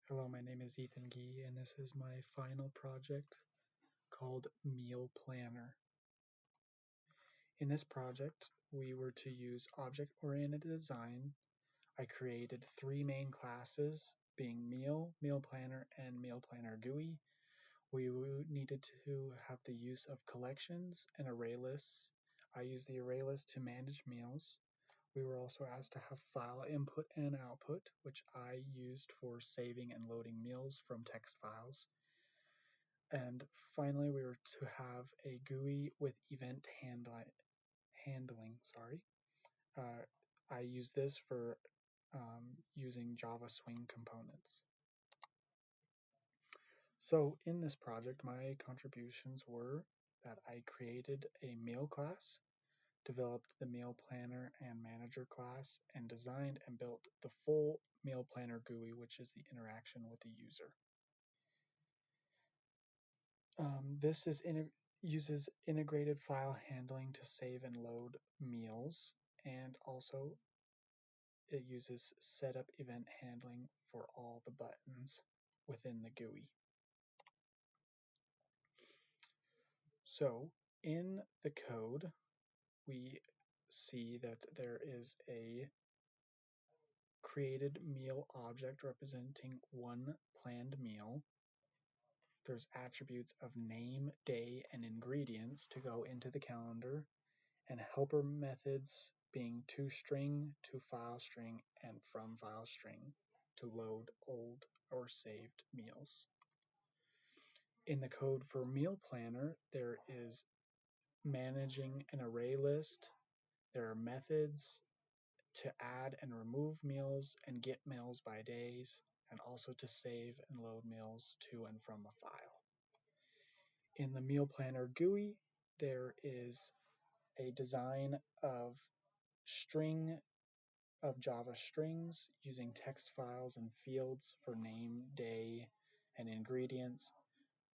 Hello, my name is Ethan Gee, and this is my final project called MealPlanner. In this project, we were to use object-oriented design. I created three main classes, being Meal, MealPlanner, and MealPlanner GUI. We needed to have the use of collections and array lists. I used the array list to manage meals. We were also asked to have file input and output, which I used for saving and loading meals from text files. And finally, we were to have a GUI with event handling. I use this for using Java Swing components. So in this project, my contributions were that I created a meal class, developed the meal planner and manager class, and designed and built the full meal planner GUI, which is the interaction with the user. This uses integrated file handling to save and load meals, and also it uses setup event handling for all the buttons within the GUI. So in the code, we see that there is a created meal object representing one planned meal. There's attributes of name, day, and ingredients to go into the calendar, and helper methods being toString, toFileString, and fromFileString to load old or saved meals. In the code for MealPlanner, there is managing an array list. There are methods to add and remove meals and get meals by days, and also to save and load meals to and from a file. In the MealPlanner GUI, there is a design of string of Java strings using text files and fields for name, day, and ingredients,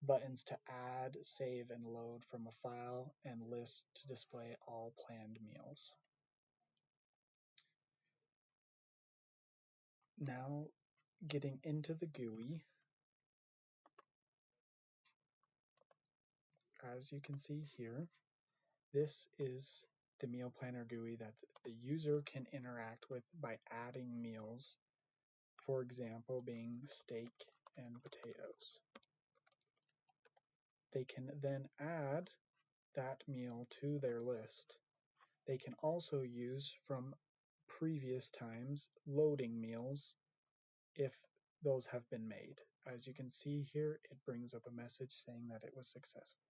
buttons to add, save, and load from a file, and lists to display all planned meals. Now, getting into the GUI, as you can see here, this is the meal planner GUI that the user can interact with by adding meals, for example, being steak and potatoes. They can then add that meal to their list. They can also use from previous times loading meals if those have been made. As you can see here, it brings up a message saying that it was successful.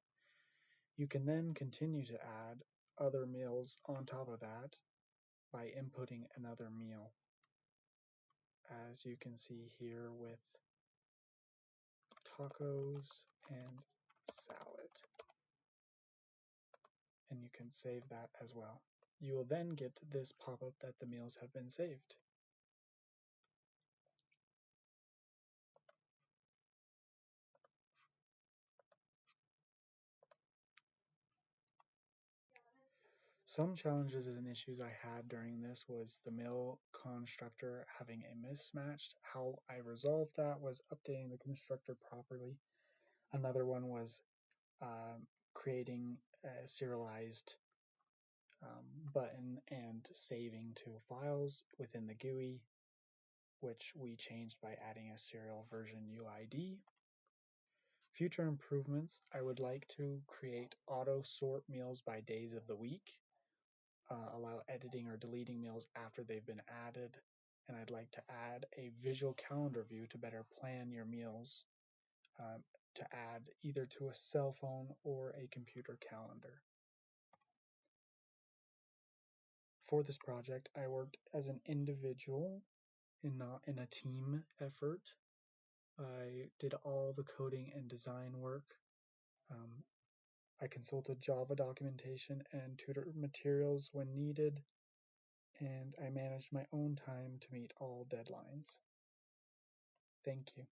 You can then continue to add other meals on top of that by inputting another meal, as you can see here with tacos and salad. And you can save that as well. You will then get this pop-up that the meals have been saved. Some challenges and issues I had during this was the meal constructor having a mismatch. How I resolved that was updating the constructor properly. Another one was creating a serialized button and saving to files within the GUI, which we changed by adding a serial version UID. Future improvements, I would like to create auto sort meals by days of the week, allow editing or deleting meals after they've been added, and I'd like to add a visual calendar view to better plan your meals, to add either to a cell phone or a computer calendar. For this project, I worked as an individual and not in a team effort. I did all the coding and design work. I consulted Java documentation and tutor materials when needed, and I managed my own time to meet all deadlines. Thank you.